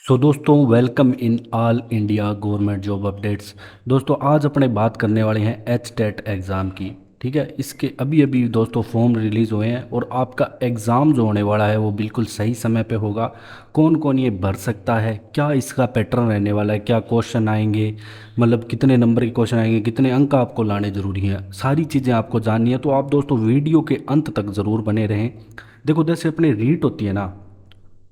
सो दोस्तों, welcome in all India government job updates. दोस्तों, आज अपने बात करने वाले हैं एच टेट एग्ज़ाम की। ठीक है, इसके अभी अभी दोस्तों फॉर्म रिलीज़ हुए हैं और आपका एग्ज़ाम जो होने वाला है वो बिल्कुल सही समय पे होगा। कौन कौन ये भर सकता है, क्या इसका पैटर्न रहने वाला है, क्या क्वेश्चन आएंगे, मतलब कितने नंबर के क्वेश्चन आएंगे, कितने अंक आपको लाने ज़रूरी हैं, सारी चीज़ें आपको जाननी है। तो आप दोस्तों वीडियो के अंत तक ज़रूर बने रहें। देखो, जैसे अपनी रीट होती है ना,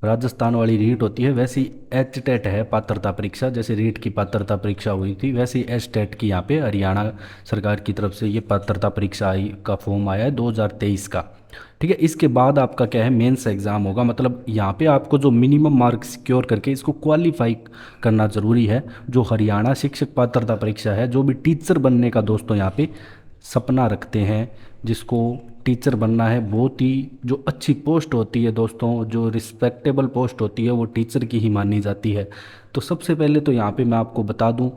राजस्थान वाली रीट होती है, वैसी एच टेट है पात्रता परीक्षा। जैसे रीट की पात्रता परीक्षा हुई थी, वैसे ही एच टेट की यहाँ पे हरियाणा सरकार की तरफ से ये पात्रता परीक्षा आई का फॉर्म आया है 2023 का। ठीक है, इसके बाद आपका क्या है, मेंस एग्ज़ाम होगा। मतलब यहाँ पे आपको जो मिनिमम मार्क सिक्योर करके इसको क्वालिफाई करना ज़रूरी है। जो हरियाणा शिक्षक पात्रता परीक्षा है, जो भी टीचर बनने का दोस्तों यहाँ पे सपना रखते हैं, जिसको टीचर बनना है, बहुत ही जो अच्छी पोस्ट होती है दोस्तों, जो रिस्पेक्टेबल पोस्ट होती है, वो टीचर की ही मानी जाती है। तो सबसे पहले तो यहाँ पे मैं आपको बता दूं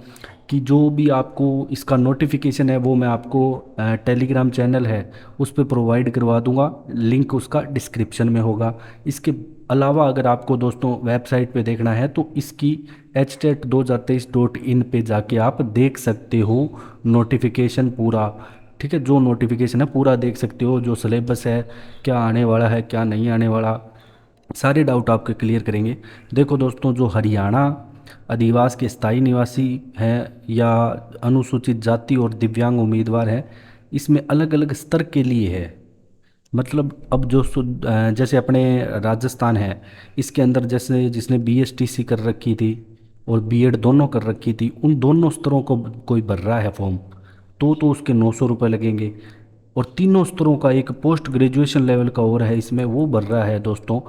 कि जो भी आपको इसका नोटिफिकेशन है वो मैं आपको टेलीग्राम चैनल है उस पर प्रोवाइड करवा दूंगा। लिंक उसका डिस्क्रिप्शन में होगा। इसके अलावा अगर आपको दोस्तों वेबसाइट पे देखना है तो इसकी htet2023.in पे जाके आप देख सकते हो नोटिफिकेशन पूरा। ठीक है, जो नोटिफिकेशन है पूरा देख सकते हो, जो सिलेबस है, क्या आने वाला है, क्या नहीं आने वाला, सारे डाउट आपके क्लियर करेंगे। देखो दोस्तों, जो हरियाणा अधिवास के स्थायी निवासी हैं या अनुसूचित जाति और दिव्यांग उम्मीदवार हैं, इसमें अलग अलग स्तर के लिए है। मतलब अब जो जैसे अपने राजस्थान है, इसके अंदर जैसे जिसने बीएसटीसी कर रखी थी और बीएड दोनों कर रखी थी, उन दोनों स्तरों को कोई भर रहा है फॉर्म, तो उसके 900 रुपये लगेंगे। और तीनों स्तरों का एक पोस्ट ग्रेजुएशन लेवल का और है इसमें, वो भर रहा है दोस्तों,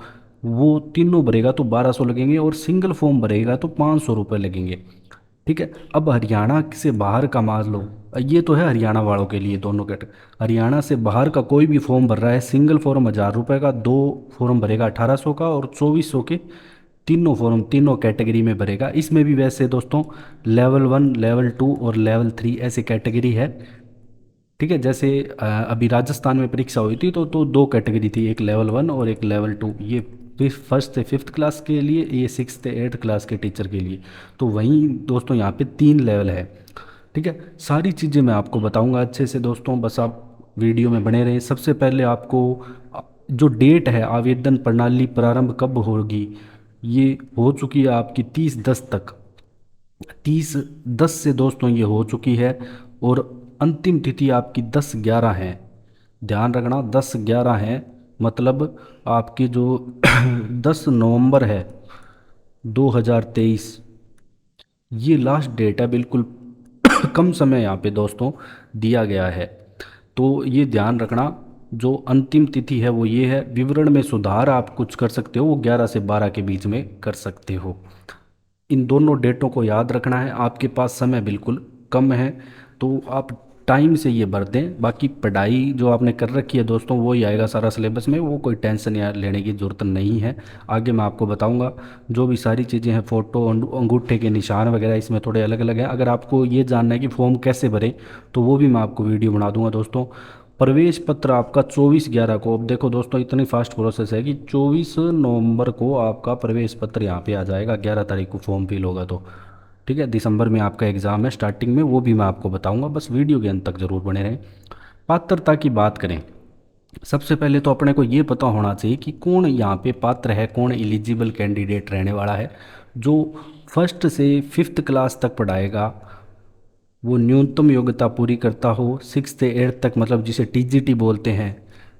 वो तीनों भरेगा तो 1200 लगेंगे, और सिंगल फॉर्म भरेगा तो 500 रुपये लगेंगे। ठीक है, अब हरियाणा से बाहर का मान लो, ये तो है हरियाणा वालों के लिए दोनों कैटेगरी। हरियाणा से बाहर का कोई भी फॉर्म भर रहा है, सिंगल फॉर्म 1000 रुपये का, दो फॉर्म भरेगा 1800 का, और 2400 के तीनों फॉर्म तीनों कैटेगरी में भरेगा। इसमें भी वैसे दोस्तों लेवल 1, लेवल 2 और लेवल 3 ऐसी कैटेगरी है। ठीक है, जैसे अभी राजस्थान में परीक्षा हुई थी तो दो कैटेगरी थी, एक लेवल 1 और एक लेवल 2। ये फर्स्ट से फिफ्थ क्लास के लिए, ये सिक्स से एट्थ क्लास के टीचर के लिए। तो वहीं दोस्तों यहाँ पे 3 लेवल है। ठीक है, सारी चीज़ें मैं आपको बताऊंगा अच्छे से दोस्तों, बस आप वीडियो में बने रहें। सबसे पहले आपको जो डेट है, आवेदन प्रणाली प्रारंभ कब होगी, ये हो चुकी है आपकी 30/10 तक। 30/10 से दोस्तों ये हो चुकी है, और अंतिम तिथि आपकी 10/11 है। ध्यान रखना, 10/11 है। मतलब आपकी जो 10 नवंबर है 2023, ये लास्ट डेट है बिल्कुल। कम समय यहाँ पे दोस्तों दिया गया है, तो ये ध्यान रखना। जो अंतिम तिथि है वो ये है। विवरण में सुधार आप कुछ कर सकते हो, वो 11 से 12 के बीच में कर सकते हो। इन दोनों डेटों को याद रखना है, आपके पास समय बिल्कुल कम है, तो आप टाइम से ये भर दें। बाकी पढ़ाई जो आपने कर रखी है दोस्तों, वो ही आएगा सारा सिलेबस में, वो कोई टेंशन या लेने की ज़रूरत नहीं है। आगे मैं आपको बताऊंगा जो भी सारी चीज़ें हैं, फ़ोटो, अंगूठे के निशान वगैरह इसमें थोड़े अलग अलग हैं। अगर आपको ये जानना है कि फॉर्म कैसे भरें, तो वो भी मैं आपको वीडियो बना दूंगा दोस्तों। प्रवेश पत्र आपका 24/11 को, अब देखो दोस्तों इतनी फास्ट प्रोसेस है कि 24 नवंबर को आपका प्रवेश पत्र यहाँ पे आ जाएगा, 11 तारीख को फॉर्म फिल होगा तो। ठीक है, दिसंबर में आपका एग्ज़ाम है स्टार्टिंग में, वो भी मैं आपको बताऊंगा, बस वीडियो के अंत तक ज़रूर बने रहें। पात्रता की बात करें, सबसे पहले तो अपने को ये पता होना चाहिए कि कौन यहाँ पे पात्र है, कौन एलिजिबल कैंडिडेट रहने वाला है। जो फर्स्ट से फिफ्थ क्लास तक पढ़ाएगा, वो न्यूनतम योग्यता पूरी करता हो, सिक्स से एट्थ तक, मतलब जिसे टीजीटी बोलते हैं।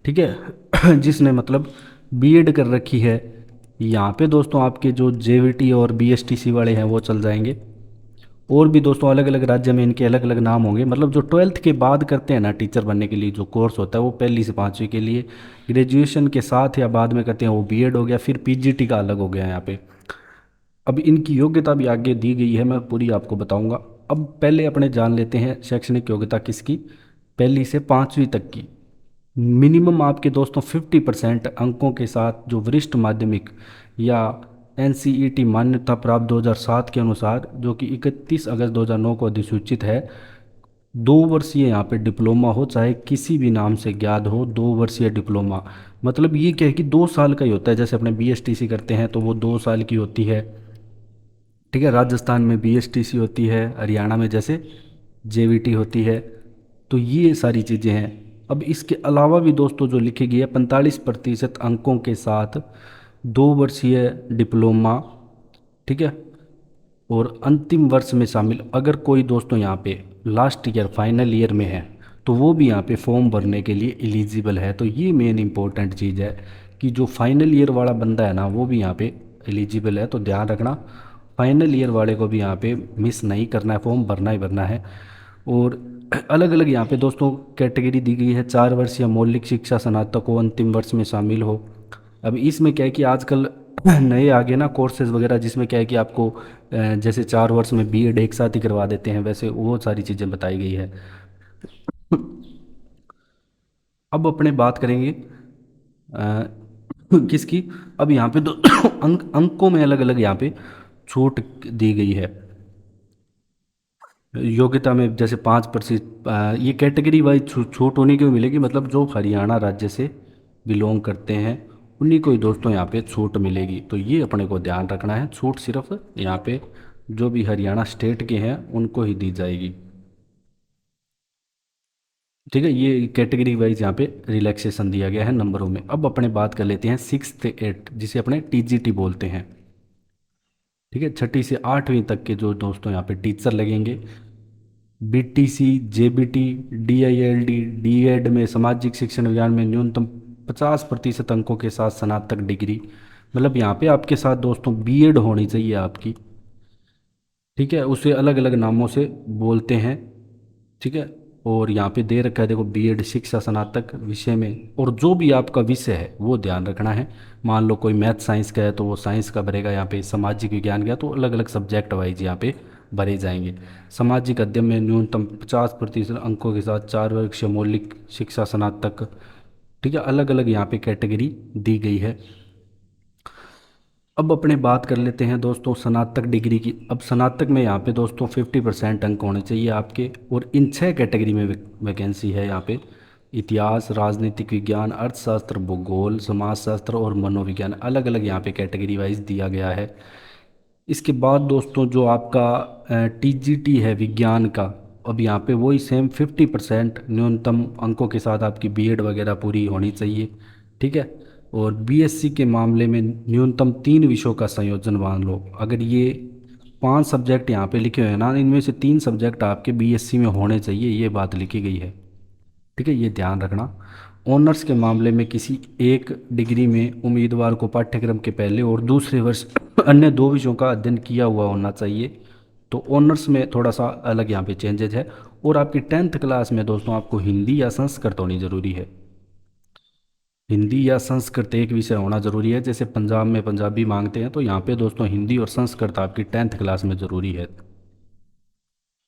ठीक है, जिसने मतलब बीएड कर रखी है। यहाँ पे दोस्तों आपके जो जेवीटी और बीएसटीसी वाले हैं वो चल जाएंगे। और भी दोस्तों अलग अलग राज्य में इनके अलग अलग नाम होंगे। मतलब जो 12th के बाद करते हैं ना टीचर बनने के लिए, जो कोर्स होता है वो पहली से पाँचवीं के लिए, ग्रेजुएशन के साथ या बाद में करते हैं वो बीएड हो गया, फिर पीजीटी का अलग हो गया यहाँ पे। अब इनकी योग्यता भी आगे दी गई है, मैं पूरी आपको बताऊंगा। अब पहले अपने जान लेते हैं शैक्षणिक योग्यता किसकी, पहली से पाँचवीं तक की। मिनिमम आपके दोस्तों 50% अंकों के साथ जो वरिष्ठ माध्यमिक या एनसीईटी मान्यता प्राप्त 2007 के अनुसार, जो कि 31 अगस्त 2009 को अधिसूचित है, 2 वर्षीय यहाँ पे डिप्लोमा हो, चाहे किसी भी नाम से ज्ञात हो, 2 वर्षीय डिप्लोमा। मतलब ये क्या है कि 2 साल का ही होता है। जैसे अपने बीएसटीसी करते हैं तो वो 2 साल की होती है। ठीक है, राजस्थान में बीएसटीसी होती है, हरियाणा में जैसे जेवीटी होती है। तो ये सारी चीज़ें हैं। अब इसके अलावा भी दोस्तों जो लिखी गई है, 45% अंकों के साथ 2 वर्षीय डिप्लोमा, ठीक है, और अंतिम वर्ष में शामिल अगर कोई दोस्तों यहाँ पे लास्ट ईयर फाइनल ईयर में है तो वो भी यहाँ पे फॉर्म भरने के लिए एलिजिबल है। तो ये मेन इंपॉर्टेंट चीज़ है कि जो फाइनल ईयर वाला बंदा है ना वो भी यहाँ पे एलिजिबल है। तो ध्यान रखना, फाइनल ईयर वाले को भी यहाँ पे मिस नहीं करना है, फॉर्म भरना ही भरना है। और अलग अलग यहाँ पे दोस्तों कैटेगरी दी गई है, 4 वर्ष या मौलिक शिक्षा स्नातक हो, अंतिम वर्ष में शामिल हो। अब इसमें क्या है कि आजकल नए आगे ना कोर्सेज वगैरह, जिसमें क्या है कि आपको जैसे 4 वर्ष में बीएड एक साथ ही करवा देते हैं, वैसे वो सारी चीज़ें बताई गई है। अब अपने बात करेंगे अ, किसकी। अब यहाँ पे दो अंकों में अलग अलग यहाँ पे छूट दी गई है। योग्यता में जैसे 5%, ये कैटेगरी वाइज छूट होने क्यों मिलेगी, मतलब जो हरियाणा राज्य से बिलोंग करते हैं उन्हीं को ही दोस्तों यहाँ पे छूट मिलेगी। तो ये अपने को ध्यान रखना है, छूट सिर्फ यहाँ पे जो भी हरियाणा स्टेट के हैं उनको ही दी जाएगी। ठीक है, ये कैटेगरी वाइज यहाँ पे रिलैक्सेशन दिया गया है नंबरों में। अब अपने बात कर लेते हैं 6th 8 जिसे अपने टीजीटी बोलते हैं। ठीक है, छठी से 8वीं तक के जो दोस्तों यहाँ पे टीचर लगेंगे, बीटीसी, जेबीटी, डीआईएलडी, डीएड में सामाजिक शिक्षण विज्ञान में न्यूनतम 50% अंकों के साथ स्नातक डिग्री, मतलब यहाँ पे आपके साथ दोस्तों बीएड होनी चाहिए आपकी। ठीक है, उसे अलग अलग नामों से बोलते हैं। ठीक है, और यहाँ पे दे रखा है देखो, बीएड शिक्षा स्नातक विषय में, और जो भी आपका विषय है वो ध्यान रखना है। मान लो कोई मैथ साइंस का है तो वो साइंस का भरेगा, यहाँ पे सामाजिक विज्ञान का तो अलग अलग सब्जेक्ट वाइज यहाँ पे भरे जाएंगे। सामाजिक अध्ययन में न्यूनतम 50% अंकों के साथ 4 वर्षीय मौलिक शिक्षा स्नातक। ठीक है, अलग अलग यहाँ पे कैटेगरी दी गई है। अब अपने बात कर लेते हैं दोस्तों स्नातक डिग्री की। अब स्नातक में यहाँ पे दोस्तों 50% अंक होने चाहिए आपके, और इन 6 कैटेगरी में वैकेंसी है यहाँ पे। इतिहास, राजनीतिक विज्ञान, अर्थशास्त्र, भूगोल, समाजशास्त्र और मनोविज्ञान, अलग अलग यहाँ पे कैटेगरी वाइज दिया गया है। इसके बाद दोस्तों जो आपका टीजीटी है विज्ञान का, अब यहाँ पे वही सेम 50% न्यूनतम अंकों के साथ आपकी बीएड वगैरह पूरी होनी चाहिए। ठीक है, और बीएससी के मामले में न्यूनतम 3 विषयों का संयोजन मान लो। अगर ये 5 सब्जेक्ट यहाँ पे लिखे हुए हैं ना, इनमें से 3 सब्जेक्ट आपके बीएससी में होने चाहिए, ये बात लिखी गई है। ठीक है, ये ध्यान रखना। ऑनर्स के मामले में किसी एक डिग्री में उम्मीदवार को पाठ्यक्रम के पहले और दूसरे वर्ष अन्य 2 विषयों का अध्ययन किया हुआ होना चाहिए। तो ऑनर्स में थोड़ा सा अलग यहाँ पे चेंजेज है। और आपकी 10th क्लास में दोस्तों आपको हिंदी या संस्कृत होनी ज़रूरी है। हिंदी या संस्कृत एक विषय होना ज़रूरी है। जैसे पंजाब में पंजाबी मांगते हैं तो यहाँ पे दोस्तों हिंदी और संस्कृत आपकी 10th क्लास में ज़रूरी है।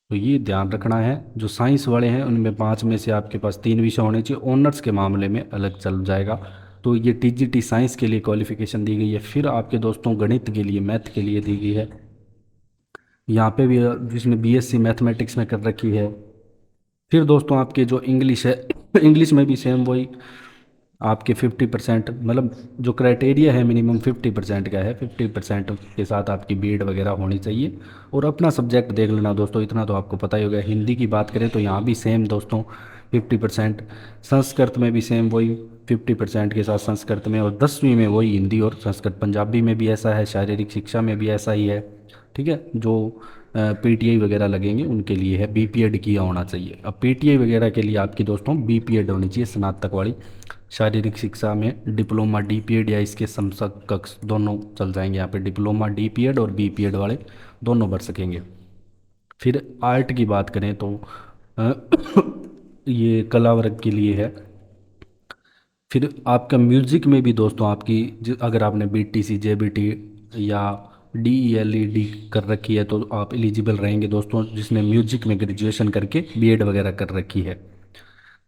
तो ये ध्यान रखना है। जो साइंस वाले हैं उनमें 5 में से आपके पास 3 विषय होने चाहिए, ऑनर्स के मामले में अलग चल जाएगा। तो ये टीजीटी साइंस के लिए क्वालिफिकेशन दी गई है। फिर आपके दोस्तों गणित के लिए, मैथ के लिए दी गई है यहाँ पे भी, जिसमें बीएससी मैथमेटिक्स में कर रखी है। फिर दोस्तों आपके जो इंग्लिश है इंग्लिश में भी सेम वही आपके 50%, मतलब जो क्राइटेरिया है मिनिमम 50% का है, 50% के साथ आपकी बीएड वगैरह होनी चाहिए। और अपना सब्जेक्ट देख लेना दोस्तों, इतना तो आपको पता ही होगा। हिंदी की बात करें तो यहाँ भी सेम दोस्तों 50%, संस्कृत में भी सेम वही 50% के साथ संस्कृत में, और 10वीं में वही हिंदी और संस्कृत। पंजाबी में भी ऐसा है, शारीरिक शिक्षा में भी ऐसा ही है। ठीक है, जो पीटीआई वगैरह लगेंगे उनके लिए है, बीपीएड किया होना चाहिए। अब पीटीआई वगैरह के लिए आपकी दोस्तों बीपीएड होनी चाहिए स्नातक वाली। शारीरिक शिक्षा में डिप्लोमा डीपीएड या इसके समकक्ष दोनों चल जाएंगे यहाँ पे, डिप्लोमा डीपीएड और बीपीएड वाले दोनों भर सकेंगे। फिर आर्ट की बात करें तो अ, ये कला वर्ग के लिए है। फिर आपका म्यूज़िक में भी दोस्तों आपकी अगर आपने बीटीसी, जेबीटी या डीईएलईडी कर रखी है तो आप एलिजिबल रहेंगे दोस्तों, जिसने म्यूजिक में ग्रेजुएशन करके बीएड वगैरह कर रखी है।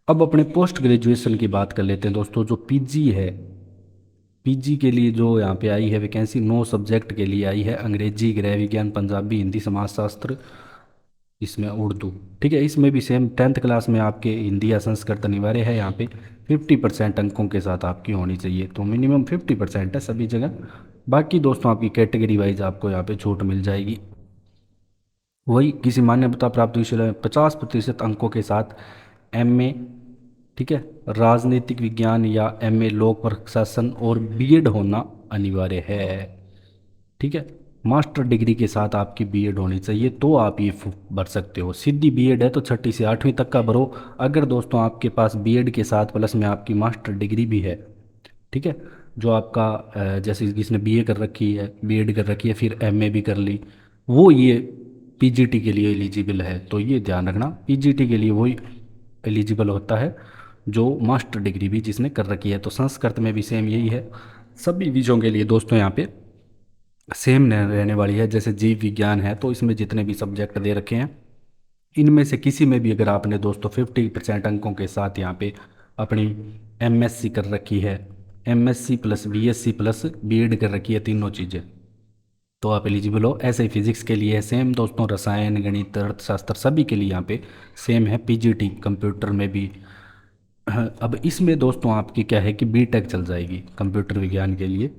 अब अपने पोस्ट ग्रेजुएशन की बात कर लेते हैं दोस्तों। जो पीजी है, पीजी के लिए जो यहाँ पे आई है वैकेंसी, 9 सब्जेक्ट के लिए आई है, अंग्रेजी, गृह विज्ञान, पंजाबी, हिंदी, समाजशास्त्र, इसमें उर्दू। ठीक है, इसमें भी सेम 10th क्लास में आपके हिंदी या संस्कृत अनिवार्य है। यहाँ पे 50% अंकों के साथ आपकी होनी चाहिए, तो मिनिमम 50% है सभी जगह। बाकी दोस्तों आपकी कैटेगरी वाइज आपको यहाँ पे छूट मिल जाएगी। वही किसी मान्यता प्राप्त विश्वविद्यालय में 50% अंकों के साथ एमए, ठीक है, राजनीतिक विज्ञान या एमए लोक प्रशासन और बीएड होना अनिवार्य है। ठीक है, मास्टर डिग्री के साथ आपकी बीएड होनी चाहिए तो आप ये भर सकते हो। सीधी बीएड है तो छठी से आठवीं तक का भरो। अगर दोस्तों आपके पास बीएड के साथ प्लस में आपकी मास्टर डिग्री भी है, ठीक है, जो आपका जैसे जिसने बीए कर रखी है, बीएड कर रखी है, फिर एमए भी कर ली, वो ये पीजीटी के लिए एलिजिबल है। तो ये ध्यान रखना, पीजीटी के लिए वही एलिजिबल होता है जो मास्टर डिग्री भी जिसने कर रखी है। तो संस्कृत में भी सेम यही है। सभी विषयों के लिए दोस्तों यहाँ पे सेम रहने वाली है। जैसे जीव विज्ञान है तो इसमें जितने भी सब्जेक्ट दे रखे हैं, इनमें से किसी में भी अगर आपने दोस्तों 50% अंकों के साथ यहाँ पे अपनी एमएससी कर रखी है, MSc plus BSc plus BEd कर रखी है, तीनों चीज़ें, तो आप एलिजिबल हो। ऐसे ही फिजिक्स के लिए है सेम दोस्तों, रसायन गणित अर्थशास्त्र सभी के लिए यहाँ पे सेम है। पीजीटी कंप्यूटर में भी। अब इसमें दोस्तों आपकी क्या है कि बीटेक चल जाएगी कंप्यूटर विज्ञान के लिए।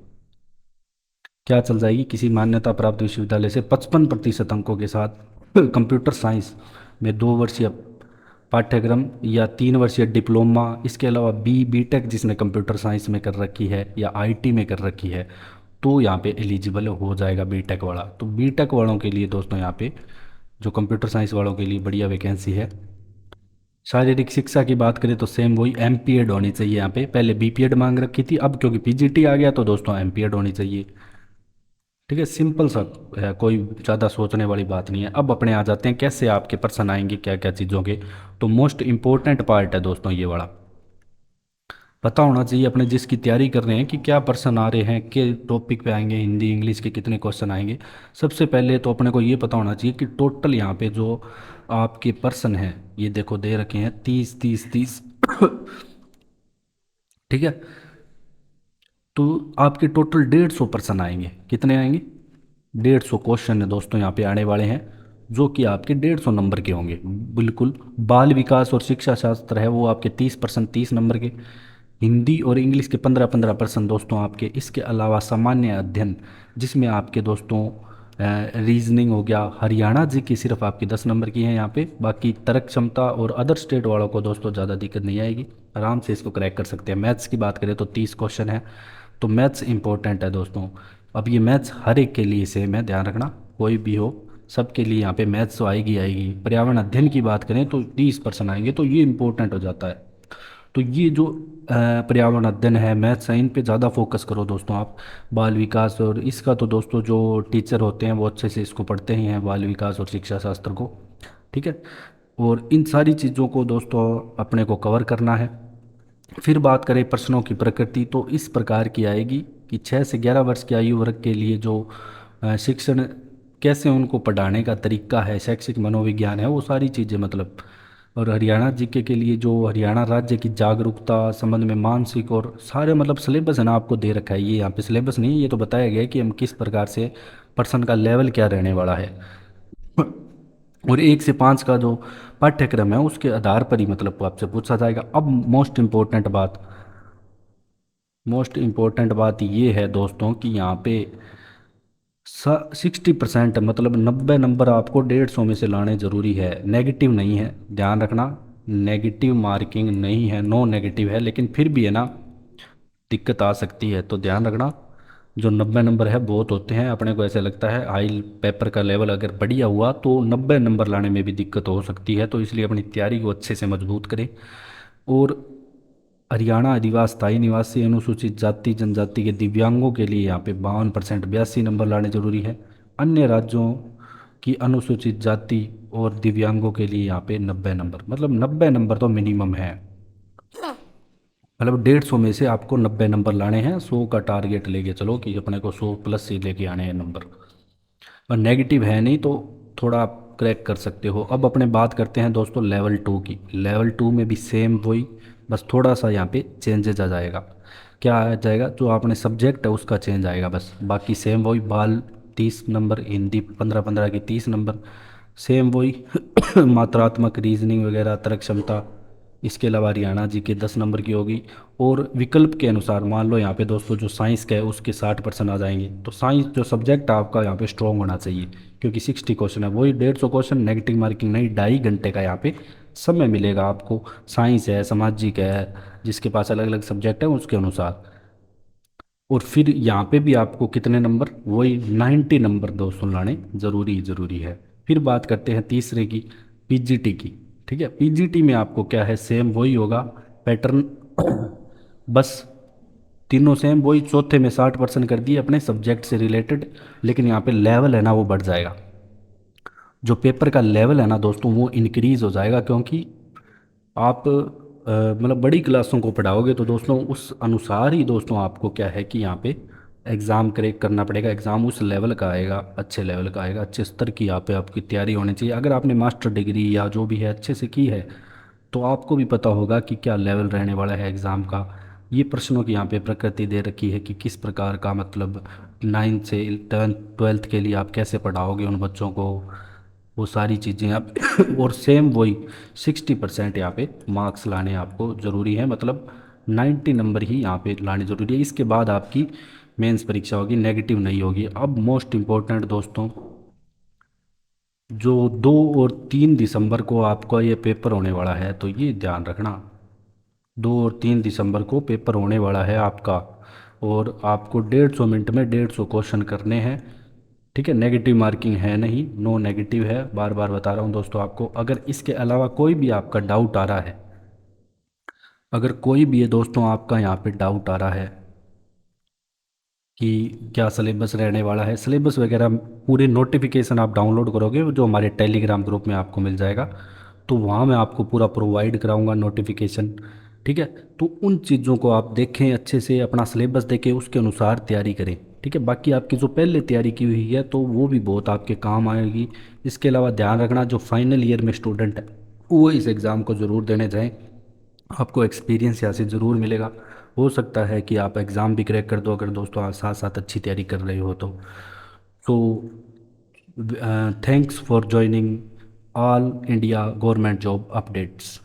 क्या चल जाएगी, किसी मान्यता प्राप्त विश्वविद्यालय से 55% अंकों के साथ कंप्यूटर साइंस में 2 वर्षीय पाठ्यक्रम या 3 वर्षीय डिप्लोमा, इसके अलावा बीटेक जिसने कंप्यूटर साइंस में कर रखी है या आईटी में कर रखी है, तो यहाँ पे एलिजिबल हो जाएगा बीटेक वाला। तो बीटेक वालों के लिए दोस्तों यहाँ पे जो कंप्यूटर साइंस वालों के लिए बढ़िया वैकेंसी है। शारीरिक शिक्षा की बात करें तो सेम वही एमपीएड होनी चाहिए। यहाँ पे पहले बीपीएड मांग रखी थी, अब क्योंकि पीजीटी आ गया तो दोस्तों एमपीएड होनी चाहिए। ठीक है, सिंपल सा है, कोई ज़्यादा सोचने वाली बात नहीं है। अब अपने आ जाते हैं कैसे आपके पर्सन आएंगे, क्या क्या चीज़ों के। तो मोस्ट इंपॉर्टेंट पार्ट है दोस्तों ये वाला, पता होना चाहिए अपने जिसकी तैयारी कर रहे हैं कि क्या पर्सन आ रहे हैं, के टॉपिक पे आएंगे, हिंदी इंग्लिश के कितने क्वेश्चन आएंगे। सबसे पहले तो अपने को ये पता होना चाहिए कि टोटल यहाँ पे जो आपके पर्सन हैं, ये देखो दे रखे हैं 30 30 30। ठीक है, तो आपके टोटल 150 पर्सन आएंगे। कितने आएंगे, 150 क्वेश्चन है दोस्तों यहाँ पे आने वाले हैं, जो कि आपके 150 नंबर के होंगे। बिल्कुल, बाल विकास और शिक्षा शास्त्र है वो आपके 30% 30 नंबर के, हिंदी और इंग्लिश के 15-15% दोस्तों आपके। इसके अलावा सामान्य अध्ययन जिसमें आपके दोस्तों रीजनिंग हो गया, हरियाणा जी की सिर्फ आपकी 10 नंबर की है यहाँ पे। बाकी तर्क क्षमता और अदर स्टेट वालों को दोस्तों ज़्यादा दिक्कत नहीं आएगी, आराम से इसको क्रैक कर सकते हैं। मैथ्स की बात करें तो 30 क्वेश्चन है, तो मैथ्स इंपॉर्टेंट है दोस्तों। अब ये मैथ्स हर एक के लिए सेम है, ध्यान रखना, कोई भी हो सबके लिए यहाँ पे मैथ्स तो आएगी आएगी। पर्यावरण अध्ययन की बात करें तो 30% आएंगे, तो ये इंपॉर्टेंट हो जाता है। तो ये जो पर्यावरण अध्ययन है, मैथ्स है, इन पे ज़्यादा फोकस करो दोस्तों आप। बाल विकास और इसका तो दोस्तों जो टीचर होते हैं वो अच्छे से इसको पढ़ते ही हैं, बाल विकास और शिक्षा शास्त्र को। ठीक है, और इन सारी चीज़ों को दोस्तों अपने को कवर करना है। फिर बात करें प्रश्नों की प्रकृति, तो इस प्रकार की आएगी कि 6 से 11 वर्ष की आयु वर्ग के लिए जो शिक्षण, कैसे उनको पढ़ाने का तरीका है, शैक्षिक मनोविज्ञान है, वो सारी चीज़ें मतलब। और हरियाणा जीके के लिए जो हरियाणा राज्य की जागरूकता संबंध में मानसिक और सारे मतलब सिलेबस है ना आपको दे रखा है। ये यहाँ पे सिलेबस नहीं है, ये तो बताया गया है कि हम किस प्रकार से पर्सन का लेवल क्या रहने वाला है। और 1 से 5 का जो पाठ्यक्रम है उसके आधार पर ही मतलब आपसे पूछा जाएगा। अब मोस्ट इम्पोर्टेंट बात ये है दोस्तों कि यहाँ पे 60% मतलब 90 नंबर आपको 150 में से लाने ज़रूरी है। नेगेटिव नहीं है, ध्यान रखना, नेगेटिव मार्किंग नहीं है, नो नेगेटिव है, लेकिन फिर भी है ना दिक्कत आ सकती है। तो ध्यान रखना, जो 90 नंबर है बहुत होते हैं। अपने को ऐसे लगता है हाई पेपर का लेवल अगर बढ़िया हुआ तो 90 नंबर लाने में भी दिक्कत हो सकती है, तो इसलिए अपनी तैयारी को अच्छे से मजबूत करें। और हरियाणा अधिवास स्थायी निवासी अनुसूचित जाति जनजाति के दिव्यांगों के लिए यहाँ पे 52% 82 नंबर लाने जरूरी है। अन्य राज्यों की अनुसूचित जाति और दिव्यांगों के लिए यहाँ पे 90 नंबर, मतलब 90 नंबर तो मिनिमम है। मतलब 150 में से आपको 90 नंबर लाने हैं, 100 का टारगेट लेके चलो कि अपने को 100+ ही लेके आने हैं नंबर। और नेगेटिव है नहीं तो थोड़ा आप क्रैक कर सकते हो। अब अपने बात करते हैं दोस्तों लेवल 2 की। लेवल 2 में भी सेम वही, बस थोड़ा सा यहाँ पे चेंजेज आ जाएगा। क्या आ जाएगा, जो आपने सब्जेक्ट है उसका चेंज आएगा बस, बाकी सेम वही। बाल 30 नंबर, हिंदी 15-15 की 30 नंबर, सेम वही। मात्रात्मक रीजनिंग वगैरह तर्क क्षमता इसके अलावा हरियाणा जी के 10 नंबर की होगी। और विकल्प के अनुसार मान लो यहाँ पे दोस्तों जो साइंस का है उसके 60% आ जाएंगे, तो साइंस जो सब्जेक्ट आपका यहाँ पे स्ट्रॉन्ग होना चाहिए, क्योंकि 60 क्वेश्चन है, वही 150 क्वेश्चन, नेगेटिव मार्किंग नहीं, 2.5 घंटे का यहाँ पे समय मिलेगा आपको। साइंस है, सामाजिक है, जिसके पास अलग अलग सब्जेक्ट है उसके अनुसार। और फिर यहाँ पे भी आपको कितने नंबर, वही 90 नंबर दोस्तों लाने ज़रूरी ज़रूरी है। फिर बात करते हैं तीसरे की, पीजीटी की। ठीक है, पीजीटी में आपको क्या है, सेम वही होगा पैटर्न, बस तीनों सेम वही, चौथे में 60% कर दिए अपने सब्जेक्ट से रिलेटेड, लेकिन यहाँ पे लेवल है ना वो बढ़ जाएगा। जो पेपर का लेवल है ना दोस्तों वो इंक्रीज हो जाएगा, क्योंकि आप मतलब बड़ी क्लासों को पढ़ाओगे तो दोस्तों उस अनुसार ही दोस्तों आपको क्या है कि यहाँ पे एग्ज़ाम क्रैक करना पड़ेगा। एग्ज़ाम उस लेवल का आएगा, अच्छे लेवल का आएगा, अच्छे स्तर की यहाँ पे आपकी तैयारी होनी चाहिए। अगर आपने मास्टर डिग्री या जो भी है अच्छे से की है तो आपको भी पता होगा कि क्या लेवल रहने वाला है एग्ज़ाम का। ये प्रश्नों की यहाँ पे प्रकृति दे रखी है कि किस प्रकार का, मतलब 9 से 10 12th के लिए आप कैसे पढ़ाओगे उन बच्चों को, वो सारी चीज़ें आप और सेम वही 60% यहाँ पे मार्क्स लाने आपको ज़रूरी है, मतलब 90 नंबर ही यहाँ पे लाने ज़रूरी है। इसके बाद आपकी मेंस परीक्षा होगी, नेगेटिव नहीं होगी। अब मोस्ट इम्पोर्टेंट दोस्तों, जो 2 और 3 दिसंबर को आपका ये पेपर होने वाला है, तो ये ध्यान रखना, 2 और 3 दिसंबर को पेपर होने वाला है आपका, और आपको 150 मिनट में 150 क्वेश्चन करने हैं। ठीक है, नेगेटिव मार्किंग है नहीं, नो नेगेटिव है, बार बार बता रहा हूँ दोस्तों आपको। अगर इसके अलावा कोई भी आपका डाउट आ रहा है, अगर कोई भी है दोस्तों आपका यहाँ पे डाउट आ रहा है कि क्या सिलेबस रहने वाला है, सिलेबस वगैरह पूरे नोटिफिकेशन आप डाउनलोड करोगे जो हमारे टेलीग्राम ग्रुप में आपको मिल जाएगा, तो वहाँ मैं आपको पूरा प्रोवाइड कराऊंगा नोटिफिकेशन। ठीक है, तो उन चीज़ों को आप देखें अच्छे से, अपना सिलेबस देखें, उसके अनुसार तैयारी करें। ठीक है, बाकी आपकी जो पहले तैयारी की हुई है तो वो भी बहुत आपके काम आएगी। इसके अलावा ध्यान रखना, जो फाइनल ईयर में स्टूडेंट है वो इस एग्ज़ाम को ज़रूर देने जाएँ, आपको एक्सपीरियंस यहाँ से ज़रूर मिलेगा। हो सकता है कि आप एग्ज़ाम भी क्रैक कर दो, अगर दोस्तों आप साथ साथ अच्छी तैयारी कर रहे हो तो thanks for joining all India government job updates.